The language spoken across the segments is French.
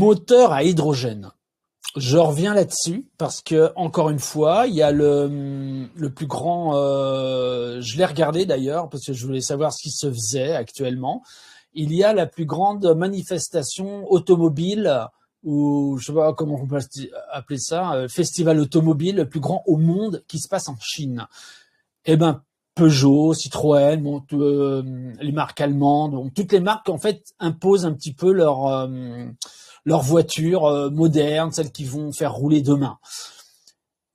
Moteur à hydrogène. Je reviens là-dessus parce que, encore une fois, il y a le plus grand, je l'ai regardé d'ailleurs parce que je voulais savoir ce qui se faisait actuellement. Il y a la plus grande manifestation automobile, ou je sais pas comment on peut appeler ça, festival automobile le plus grand au monde qui se passe en Chine. Eh ben, Peugeot, Citroën, bon, les marques allemandes, donc toutes les marques en fait imposent un petit peu leur voitures modernes, celles qui vont faire rouler demain.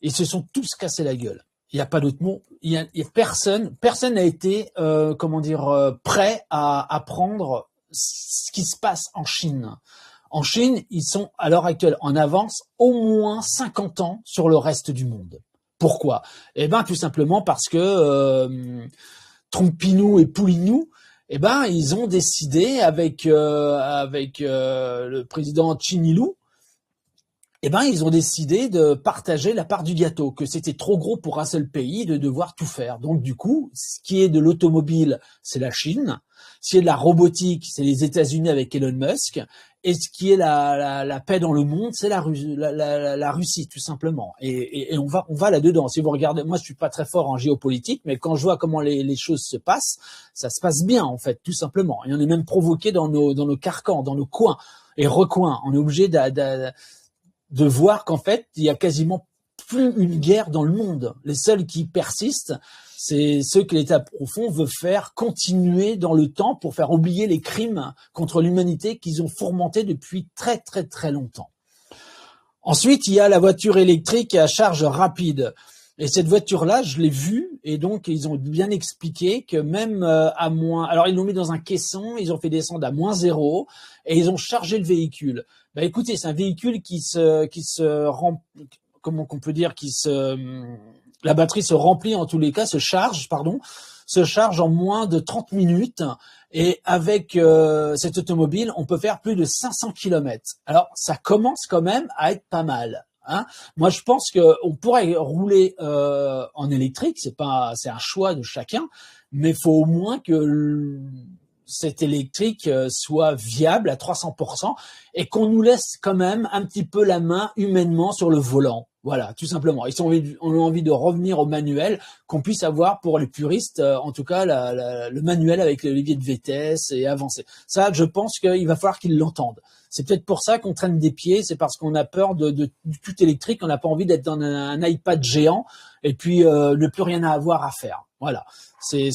Ils se sont tous cassés la gueule. Il n'y a pas d'autre mot. Il y a personne n'a été, prêt à apprendre ce qui se passe en Chine. En Chine, ils sont à l'heure actuelle en avance au moins 50 ans sur le reste du monde. Pourquoi? Eh ben, tout simplement parce que Trompinou et Poulinou, eh ben, ils ont décidé avec le président Chinilou, eh ben, ils ont décidé de partager la part du gâteau, que c'était trop gros pour un seul pays de devoir tout faire. Donc, du coup, ce qui est de l'automobile, c'est la Chine. Ce qui est de la robotique, c'est les États-Unis avec Elon Musk. Et ce qui est la paix dans le monde, c'est la Russie, tout simplement. Et on va là-dedans. Si vous regardez, moi, je suis pas très fort en géopolitique, mais quand je vois comment les choses se passent, ça se passe bien, en fait, tout simplement. Et on est même provoqué dans nos carcans, dans nos coins et recoins. On est obligé de voir qu'en fait, il y a quasiment plus une guerre dans le monde. Les seuls qui persistent, c'est ceux que l'État profond veut faire continuer dans le temps pour faire oublier les crimes contre l'humanité qu'ils ont fomentés depuis très très très longtemps. Ensuite, il y a la voiture électrique à charge rapide. Et cette voiture-là, je l'ai vue, et donc ils ont bien expliqué que même à moins... Alors, ils l'ont mis dans un caisson, ils ont fait descendre à -0, et ils ont chargé le véhicule. Bah écoutez, c'est un véhicule qui se rend... Comment qu'on peut dire, la batterie se remplit en tous les cas, se charge en moins de 30 minutes. Et avec cette automobile, on peut faire plus de 500 km. Alors, ça commence quand même à être pas mal. Hein. Moi, je pense qu'on pourrait rouler en électrique. C'est un choix de chacun, mais il faut au moins que cet électrique soit viable à 300% et qu'on nous laisse quand même un petit peu la main humainement sur le volant. Voilà, tout simplement. On a envie de revenir au manuel, qu'on puisse avoir pour les puristes, en tout cas, le manuel avec le levier de vitesse et avancer. Ça, je pense qu'il va falloir qu'ils l'entendent. C'est peut-être pour ça qu'on traîne des pieds, c'est parce qu'on a peur du tout électrique, on n'a pas envie d'être dans un iPad géant et puis ne plus rien avoir à faire. Voilà, c'est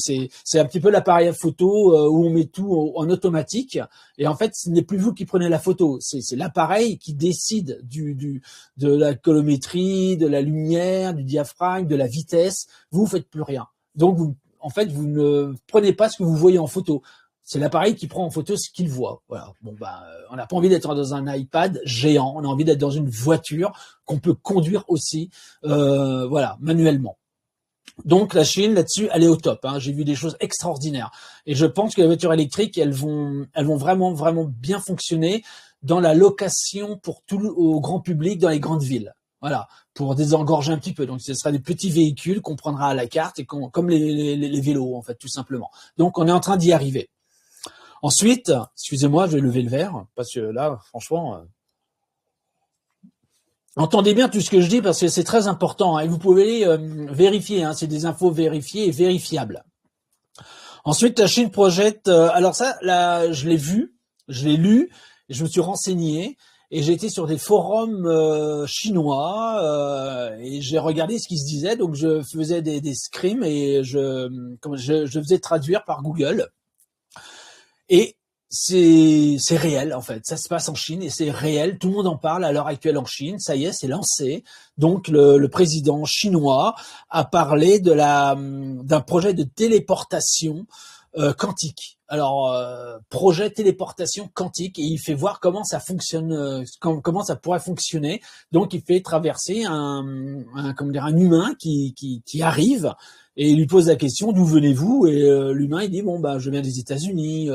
un petit peu l'appareil à photo où on met tout en automatique et en fait ce n'est plus vous qui prenez la photo, c'est l'appareil qui décide de la colorimétrie, de la lumière, du diaphragme, de la vitesse. Vous faites plus rien. Donc vous ne prenez pas ce que vous voyez en photo. C'est l'appareil qui prend en photo ce qu'il voit. Voilà. Bon on n'a pas envie d'être dans un iPad géant, on a envie d'être dans une voiture qu'on peut conduire aussi, manuellement. Donc la Chine là-dessus, elle est au top. Hein. J'ai vu des choses extraordinaires et je pense que les voitures électriques, elles vont vraiment vraiment bien fonctionner dans la location au grand public dans les grandes villes. Voilà, pour désengorger un petit peu. Donc ce sera des petits véhicules qu'on prendra à la carte et comme les vélos en fait, tout simplement. Donc on est en train d'y arriver. Ensuite, excusez-moi, je vais lever le verre parce que là, franchement. Entendez bien tout ce que je dis parce que c'est très important et vous pouvez vérifier, c'est des infos vérifiées et vérifiables. Ensuite, la Chine projette, alors ça, là, je l'ai vu, je l'ai lu, je me suis renseigné et j'ai été sur des forums chinois et j'ai regardé ce qui se disait, donc je faisais des scrims et je faisais traduire par Google. Et c'est réel en fait, ça se passe en Chine et c'est réel, tout le monde en parle à l'heure actuelle en Chine, ça y est, c'est lancé. Donc le président chinois a parlé d'un projet de téléportation quantique. Alors projet téléportation quantique et il fait voir comment ça fonctionne, comment ça pourrait fonctionner. Donc il fait traverser un humain qui arrive. Et il lui pose la question, d'où venez-vous? Et l'humain, il dit, je viens des États-Unis,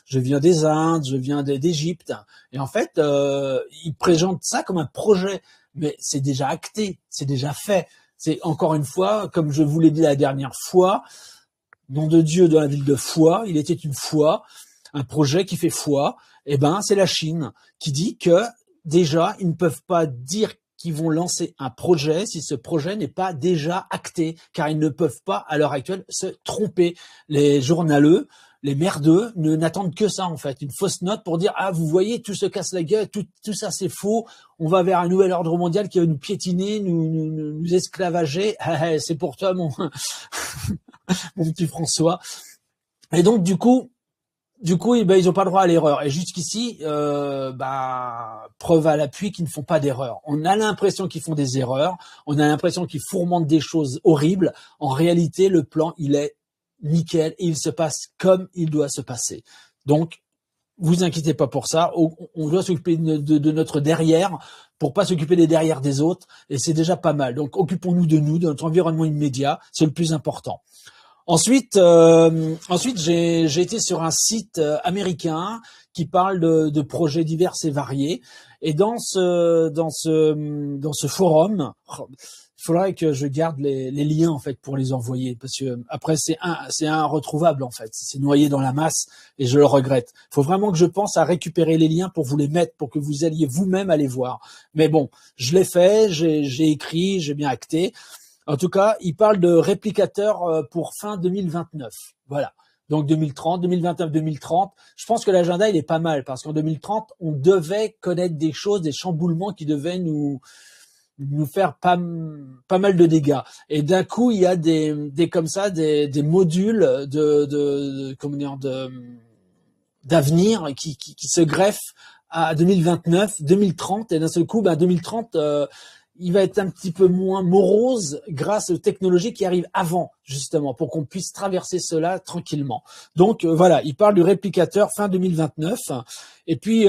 je viens des Indes, je viens d'Égypte. Et en fait, il présente ça comme un projet. Mais c'est déjà acté, c'est déjà fait. C'est encore une fois, comme je vous l'ai dit la dernière fois, nom de Dieu dans la ville de Foix, il était une fois, un projet qui fait foi. Eh ben, c'est la Chine qui dit que déjà, ils ne peuvent pas dire qu'ils vont lancer un projet si ce projet n'est pas déjà acté, car ils ne peuvent pas, à l'heure actuelle, se tromper. Les journaleux, les merdeux, n'attendent que ça, en fait. Une fausse note pour dire, ah, vous voyez, tout se casse la gueule, tout ça, c'est faux. On va vers un nouvel ordre mondial qui va nous piétiner, nous esclavager. C'est pour toi, mon petit François. Et donc, du coup, eh ben, ils n'ont pas le droit à l'erreur. Et jusqu'ici, preuve à l'appui qu'ils ne font pas d'erreur. On a l'impression qu'ils font des erreurs. On a l'impression qu'ils fourmentent des choses horribles. En réalité, le plan, il est nickel et il se passe comme il doit se passer. Donc, vous inquiétez pas pour ça. On doit s'occuper de notre derrière pour pas s'occuper des derrière des autres. Et c'est déjà pas mal. Donc, occupons-nous de nous, de notre environnement immédiat. C'est le plus important. Ensuite, j'ai été sur un site américain qui parle de projets divers et variés. Et dans ce forum, il faudrait que je garde les liens en fait pour les envoyer parce que après c'est irretrouvable en fait. C'est noyé dans la masse et je le regrette. Il faut vraiment que je pense à récupérer les liens pour vous les mettre pour que vous alliez vous-même aller voir. Mais bon, je l'ai fait, j'ai écrit, j'ai bien acté. En tout cas, il parle de réplicateurs pour fin 2029. Voilà. Donc 2030, 2029, 2030. Je pense que l'agenda, il est pas mal parce qu'en 2030, on devait connaître des choses, des chamboulements qui devaient nous faire pas mal de dégâts. Et d'un coup, il y a des modules d'avenir qui se greffent à 2029, 2030. Et d'un seul coup, 2030, il va être un petit peu moins morose grâce aux technologies qui arrivent avant, justement, pour qu'on puisse traverser cela tranquillement. Donc, voilà, il parle du réplicateur fin 2029. Et puis,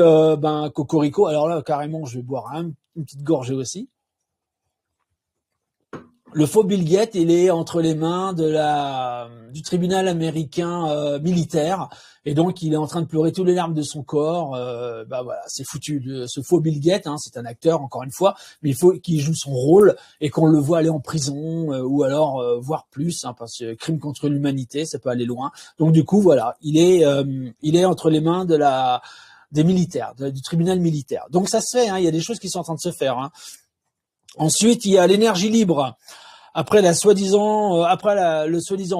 Cocorico, alors là, carrément, je vais boire une petite gorgée aussi. Le faux Bill Gates, il est entre les mains du tribunal américain militaire, et donc il est en train de pleurer tous les larmes de son corps. Voilà, c'est foutu. Ce faux Bill Gates, c'est un acteur encore une fois, mais il faut qu'il joue son rôle et qu'on le voit aller en prison ou alors voire plus, parce que crime contre l'humanité, ça peut aller loin. Donc du coup, voilà, il est entre les mains des militaires, du tribunal militaire. Donc ça se fait. Il y a des choses qui sont en train de se faire. Ensuite, il y a l'énergie libre. Après le soi-disant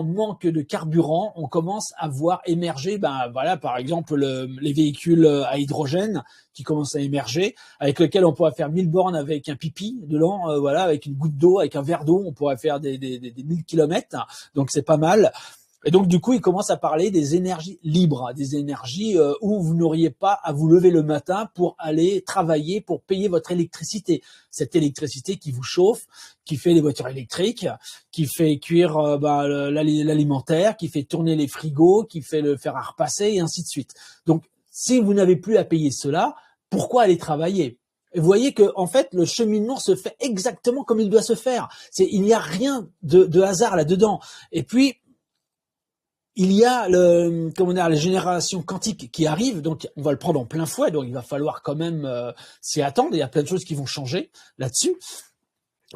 manque de carburant, on commence à voir émerger, par exemple, les véhicules à hydrogène qui commencent à émerger, avec lesquels on pourrait faire 1000 bornes avec un pipi dedans, avec une goutte d'eau, avec un verre d'eau, on pourrait faire des 1000 kilomètres. Donc c'est pas mal. Et donc, du coup, il commence à parler des énergies libres, des énergies où vous n'auriez pas à vous lever le matin pour aller travailler, pour payer votre électricité. Cette électricité qui vous chauffe, qui fait les voitures électriques, qui fait cuire l'alimentaire, qui fait tourner les frigos, qui fait le fer à repasser, et ainsi de suite. Donc, si vous n'avez plus à payer cela, pourquoi aller travailler ? Et vous voyez que, en fait, le cheminement se fait exactement comme il doit se faire. Il n'y a rien de hasard là-dedans. Et puis, il y a la génération quantique qui arrive, donc on va le prendre en plein fouet, donc il va falloir quand même s'y attendre. Il y a plein de choses qui vont changer là-dessus.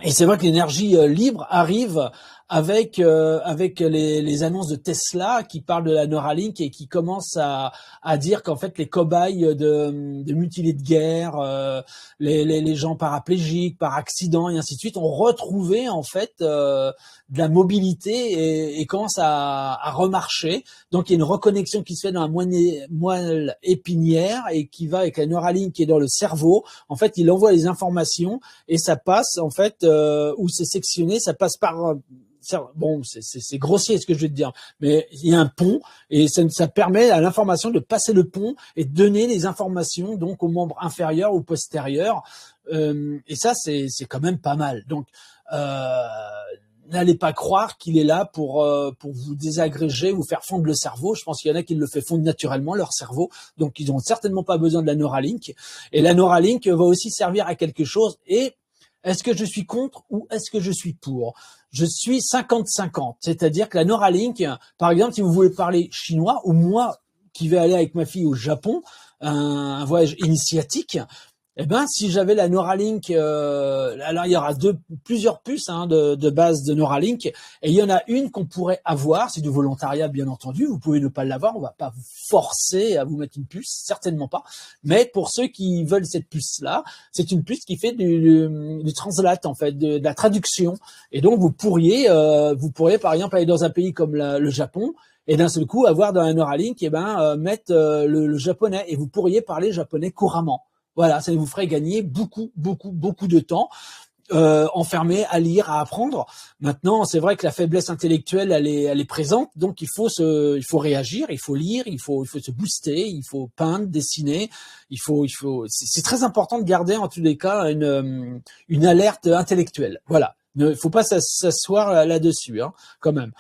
Et c'est vrai que l'énergie libre arrive avec les annonces de Tesla qui parlent de la Neuralink et qui commencent à dire qu'en fait les cobayes de mutilés de guerre, les gens paraplégiques, par accident et ainsi de suite ont retrouvé en fait de la mobilité et commencent à remarcher. Donc il y a une reconnexion qui se fait dans la moelle épinière et qui va avec la Neuralink qui est dans le cerveau. En fait, il envoie les informations et ça passe en fait où c'est sectionné, ça passe par bon, c'est grossier ce que je vais te dire, mais il y a un pont et ça permet à l'information de passer le pont et de donner les informations donc aux membres inférieurs ou postérieurs. Et ça, c'est quand même pas mal. Donc, n'allez pas croire qu'il est là pour vous désagréger, vous faire fondre le cerveau. Je pense qu'il y en a qui le fait fondre naturellement leur cerveau, donc ils n'ont certainement pas besoin de la Neuralink. Et la Neuralink va aussi servir à quelque chose. Et est-ce que je suis contre ou est-ce que je suis pour ? Je suis 50-50, c'est-à-dire que la Neuralink, par exemple, si vous voulez parler chinois, ou moi qui vais aller avec ma fille au Japon, un voyage initiatique, Eh ben, si j'avais la Neuralink, alors il y aura plusieurs puces de base de Neuralink, et il y en a une qu'on pourrait avoir, c'est du volontariat bien entendu. Vous pouvez ne pas l'avoir, on va pas vous forcer à vous mettre une puce, certainement pas. Mais pour ceux qui veulent cette puce-là, c'est une puce qui fait du translate en fait, de la traduction. Et donc vous pourriez par exemple aller dans un pays comme le Japon. Et d'un seul coup, avoir dans un Neuralink, mettre le japonais, et vous pourriez parler japonais couramment. Voilà, ça vous ferait gagner beaucoup de temps enfermé à lire, à apprendre. Maintenant, c'est vrai que la faiblesse intellectuelle, elle est présente, donc il faut réagir, il faut lire, il faut se booster, il faut peindre, dessiner, c'est très important de garder en tous les cas une alerte intellectuelle. Voilà, il faut pas s'asseoir là-dessus, quand même.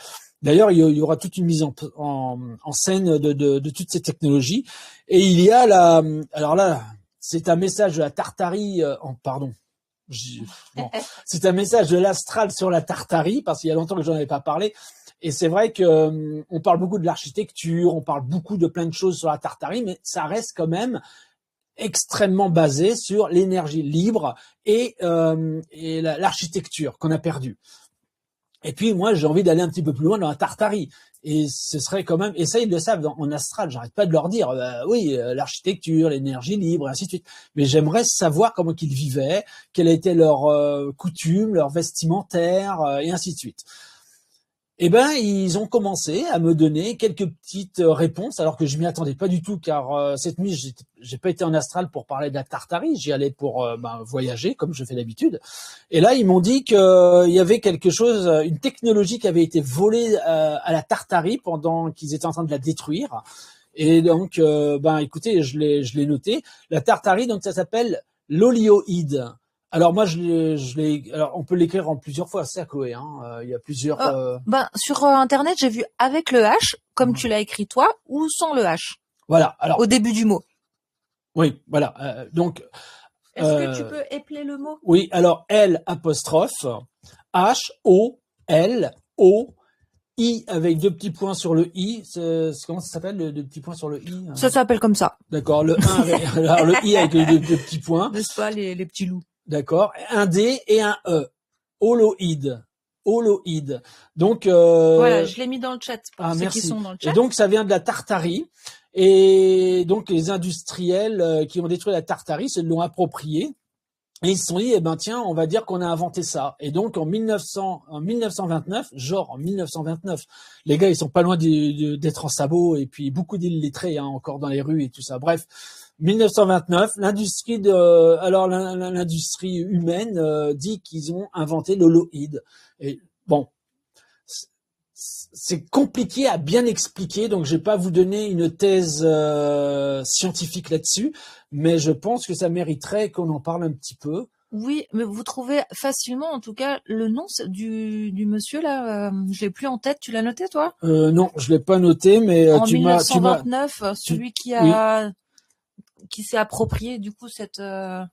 D'ailleurs, il y aura toute une mise en scène de toutes ces technologies, et il y a alors là. C'est un message de la Tartarie, pardon. Bon. C'est un message de l'astral sur la Tartarie, parce qu'il y a longtemps que j'en avais pas parlé. Et c'est vrai que on parle beaucoup de l'architecture, on parle beaucoup de plein de choses sur la Tartarie, mais ça reste quand même extrêmement basé sur l'énergie libre et l'architecture qu'on a perdue. Et puis moi, j'ai envie d'aller un petit peu plus loin dans la Tartarie. Et ce serait quand même, et ça ils le savent en astral, j'arrête pas de leur dire, oui, l'architecture, l'énergie libre, et ainsi de suite. Mais j'aimerais savoir comment ils vivaient, quelle était leur coutume, leur vestimentaire, et ainsi de suite. Eh ben, ils ont commencé à me donner quelques petites réponses, alors que je m'y attendais pas du tout, car cette nuit, j'ai pas été en astral pour parler de la Tartarie, j'y allais pour voyager, comme je fais d'habitude. Et là, ils m'ont dit qu'il y avait quelque chose, une technologie qui avait été volée à la Tartarie pendant qu'ils étaient en train de la détruire. Et donc, écoutez, je l'ai noté. La Tartarie, donc ça s'appelle l'olioïde. Alors moi, alors on peut l'écrire en plusieurs fois, c'est ça, Chloé. Il y a plusieurs. Sur Internet, j'ai vu avec le H, comme tu l'as écrit toi, ou sans le H. Voilà. Alors. Au début du mot. Oui, voilà. Donc. Est-ce que tu peux épeler le mot? Oui. Alors L apostrophe H O L O I avec deux petits points sur le I. Comment ça s'appelle, le deux petits points sur le I? Ça s'appelle comme ça. D'accord. Le 1 avec alors, le I avec deux petits points. N'est-ce pas les petits loups? D'accord. Un D et un E. Holoïde. Donc voilà, je l'ai mis dans le chat pour ceux merci. Qui sont dans le chat. Et donc ça vient de la Tartarie. Et donc les industriels qui ont détruit la Tartarie se l'ont approprié. Et ils se sont dit, eh ben tiens, on va dire qu'on a inventé ça. Et donc en 1929, les gars ils sont pas loin d'être en sabot, et puis beaucoup d'illettrés encore dans les rues et tout ça. Bref, 1929, l'industrie humaine dit qu'ils ont inventé l'holoïde. Et bon, c'est compliqué à bien expliquer, donc je vais pas vous donner une thèse scientifique là-dessus, mais je pense que ça mériterait qu'on en parle un petit peu. Oui, mais vous trouvez facilement, en tout cas, le nom du monsieur là, je l'ai plus en tête. Tu l'as noté toi? Non, je l'ai pas noté, mais en 1929, celui qui s'est approprié du coup cette.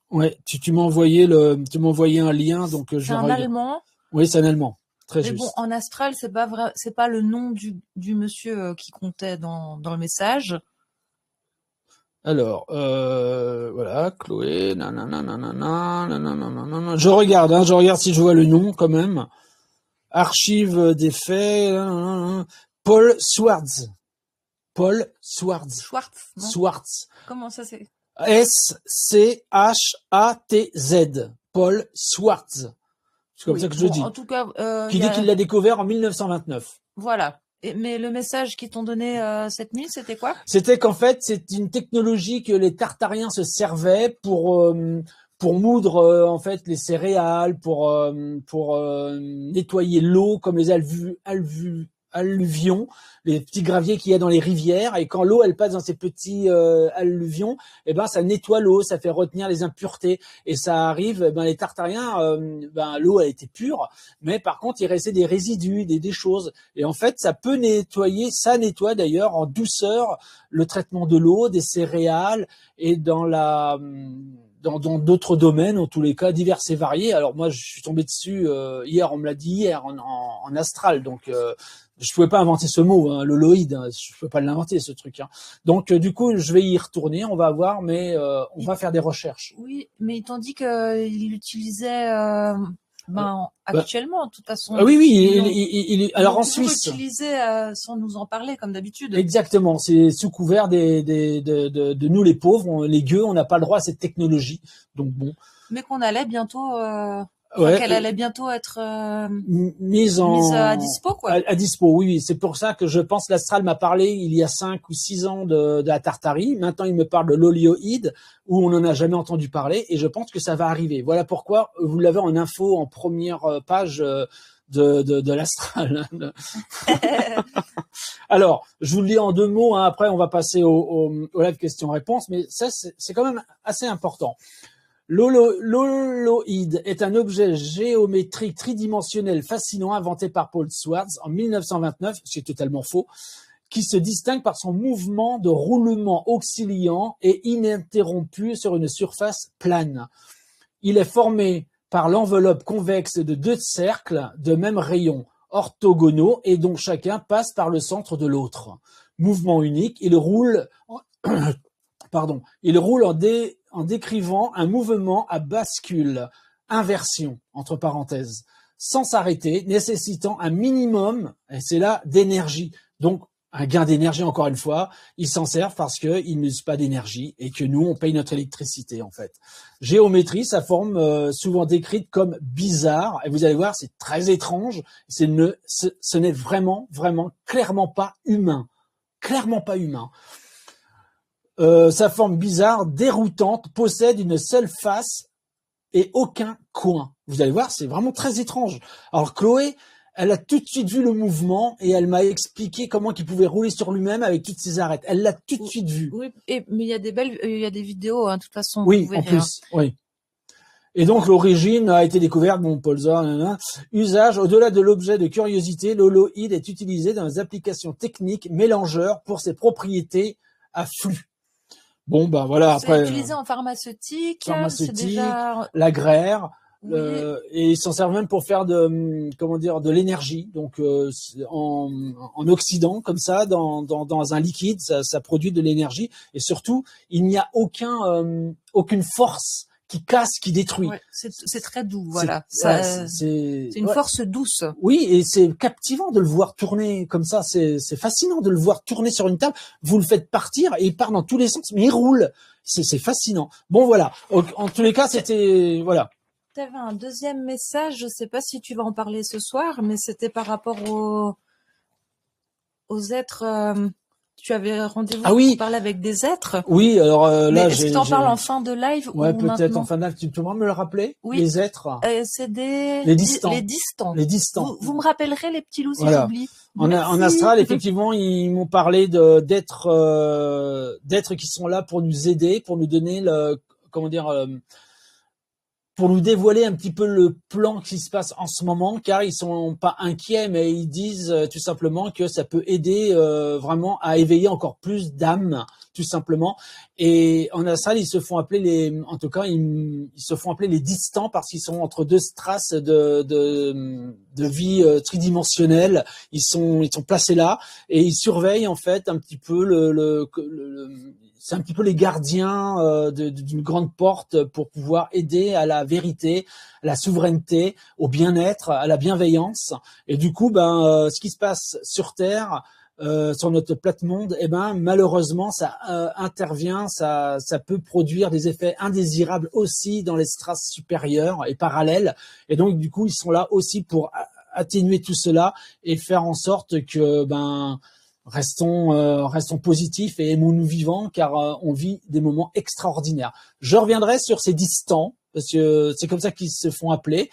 Ouais, tu m'as envoyé un lien, donc c'est un Allemand. Oui, c'est un Allemand. Très mais juste. Bon, en astral, c'est pas le nom du monsieur qui comptait dans le message. Alors, voilà, Chloé, je regarde si je vois le nom quand même. Archive des faits, Paul Swartz. Swartz. Comment ça c'est? S-C-H-A-T-Z. Paul Swartz. C'est comme ça que je le dis. En tout cas, qui dit qu'il l'a découvert en 1929. Voilà. Mais le message qu'ils t'ont donné cette nuit, c'était quoi? C'était qu'en fait, c'est une technologie que les Tartariens se servaient pour moudre en fait les céréales, pour nettoyer l'eau comme les alluvions, les petits graviers qu'il y a dans les rivières, et quand l'eau elle passe dans ces petits alluvions, et ben ça nettoie l'eau, ça fait retenir les impuretés, et ça arrive, les Tartariens, l'eau a été pure, mais par contre il restait des résidus, des choses, et en fait ça peut nettoyer, ça nettoie d'ailleurs en douceur le traitement de l'eau, des céréales, et dans dans d'autres domaines, en tous les cas divers et variés. Alors moi, je suis tombé dessus hier, on me l'a dit hier en astral, donc je pouvais pas inventer ce mot, hein, l'holoïde, hein, je peux pas l'inventer ce truc. Hein. Donc du coup, je vais y retourner, on va voir, mais on va faire des recherches. Oui, mais ils t'ont dit qu'il l'utilisait actuellement, de toute façon. Oui, Alors en Suisse. Utilisé sans nous en parler, comme d'habitude. Exactement, c'est sous couvert de nous les pauvres, les gueux, on n'a pas le droit à cette technologie. Donc bon. Mais qu'on allait bientôt. Qu'elle allait bientôt être mise à dispo, quoi. À dispo, oui. C'est pour ça que je pense l'astral m'a parlé il y a 5 ou 6 ans de la tartarie. Maintenant, il me parle de l'olioïde, où on n'en a jamais entendu parler, et je pense que ça va arriver. Voilà pourquoi vous l'avez en info en première page de l'astral. Alors, je vous le dis en 2 mots, hein, après on va passer au live questions-réponses, mais ça, c'est quand même assez important. L'holoïde est un objet géométrique tridimensionnel fascinant inventé par Paul Schwartz en 1929, c'est totalement faux, qui se distingue par son mouvement de roulement oscillant et ininterrompu sur une surface plane. Il est formé par l'enveloppe convexe de 2 cercles de même rayon, orthogonaux et dont chacun passe par le centre de l'autre. Mouvement unique, il roule en décrivant un mouvement à bascule, inversion, entre parenthèses, sans s'arrêter, nécessitant un minimum, et c'est là, d'énergie. Donc, un gain d'énergie, encore une fois, ils s'en servent parce qu'ils n'usent pas d'énergie et que nous, on paye notre électricité, en fait. Géométrie, sa forme souvent décrite comme bizarre, et vous allez voir, c'est très étrange, ce n'est vraiment, clairement pas humain. Clairement pas humain. Sa forme bizarre, déroutante, possède une seule face et aucun coin. Vous allez voir, c'est vraiment très étrange. Alors Chloé, elle a tout de suite vu le mouvement et elle m'a expliqué comment il pouvait rouler sur lui-même avec toutes ses arêtes. Elle l'a tout de suite vu. Oui, mais il y a des vidéos, hein, de toute façon. Oui, en plus, oui. Et donc l'origine a été découverte, Paul Zahn, usage au-delà de l'objet de curiosité, l'holoïde est utilisé dans les applications techniques mélangeurs pour ses propriétés à flux. Bon, ben voilà, après. C'est utilisé en pharmaceutique, c'est déjà... l'agraire, oui. Et ils s'en servent même pour faire de l'énergie. Donc, en oxydant, comme ça, dans un liquide, ça produit de l'énergie. Et surtout, il n'y a aucune force qui casse, qui détruit. Ouais, c'est très doux, voilà. C'est une force douce. Oui, et c'est captivant de le voir tourner comme ça. C'est fascinant de le voir tourner sur une table. Vous le faites partir et il part dans tous les sens, mais il roule. C'est fascinant. Bon, voilà. En tous les cas, c'était voilà. Tu avais un deuxième message. Je sais pas si tu vas en parler ce soir, mais c'était par rapport aux êtres. Tu avais rendez-vous pour parler avec des êtres. Oui, alors là, est-ce que tu en parles en fin de live ou peut-être en fin de live. Tu peux me le rappeler? Oui. Les êtres. C'est les distants. Les distants. Vous me rappellerez les petits loups si j'oublie. En astral, effectivement, ils m'ont parlé d'êtres qui sont là pour nous aider, pour nous donner pour nous dévoiler un petit peu le plan qui se passe en ce moment, car ils sont pas inquiets, mais ils disent tout simplement que ça peut aider vraiment à éveiller encore plus d'âmes, tout simplement. Et en astral, ils se font appeler ils se font appeler les distants parce qu'ils sont entre 2 strates de vie tridimensionnelle. Ils sont placés là et ils surveillent en fait un petit peu c'est un petit peu les gardiens d'une grande porte pour pouvoir aider à la vérité, à la souveraineté, au bien-être, à la bienveillance. Et du coup, ce qui se passe sur Terre, sur notre plate-monde, malheureusement, ça intervient, ça peut produire des effets indésirables aussi dans les strates supérieures et parallèles. Et donc, du coup, ils sont là aussi pour atténuer tout cela et faire en sorte que restons positifs et aimons-nous vivants, car on vit des moments extraordinaires. Je reviendrai sur ces distants parce que c'est comme ça qu'ils se font appeler,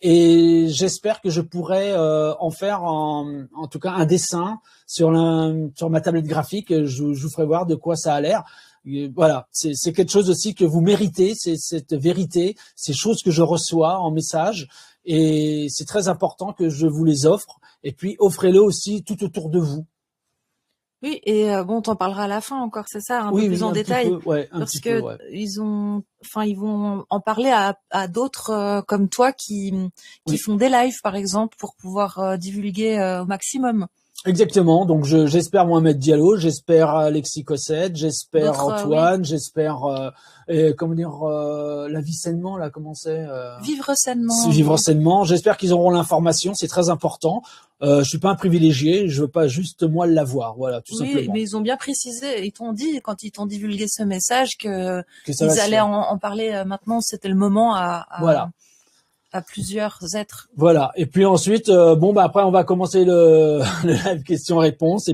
et j'espère que je pourrai en faire en tout cas un dessin sur ma tablette graphique. Je vous ferai voir de quoi ça a l'air. Et voilà, c'est quelque chose aussi que vous méritez, c'est cette vérité, ces choses que je reçois en message, et c'est très important que je vous les offre. Et puis offrez-le aussi tout autour de vous. Oui, et bon, t'en parleras à la fin encore, c'est ça, un peu Oui, plus oui, en un petit détail, peu, ouais, un parce petit peu, que ouais. ils vont en parler à d'autres comme toi qui Oui. font des lives, par exemple, pour pouvoir divulguer au maximum. Exactement. Donc j'espère Mohamed Diallo, j'espère Alexis Cossette, j'espère D'autres, oui, Antoine, j'espère comment dire la vie sainement là, comment c'est vivre sainement, vivre oui. sainement. J'espère qu'ils auront l'information, c'est très important. Je suis pas un privilégié, je veux pas juste moi l'avoir, voilà, tout Oui, simplement. mais ils ont bien précisé, ils t'ont dit quand ils t'ont divulgué ce message que Que ça va ils se allaient faire. en parler maintenant, c'était le moment Voilà. à plusieurs êtres. Voilà. Et puis ensuite, bon bah après on va commencer le, le live question-réponse.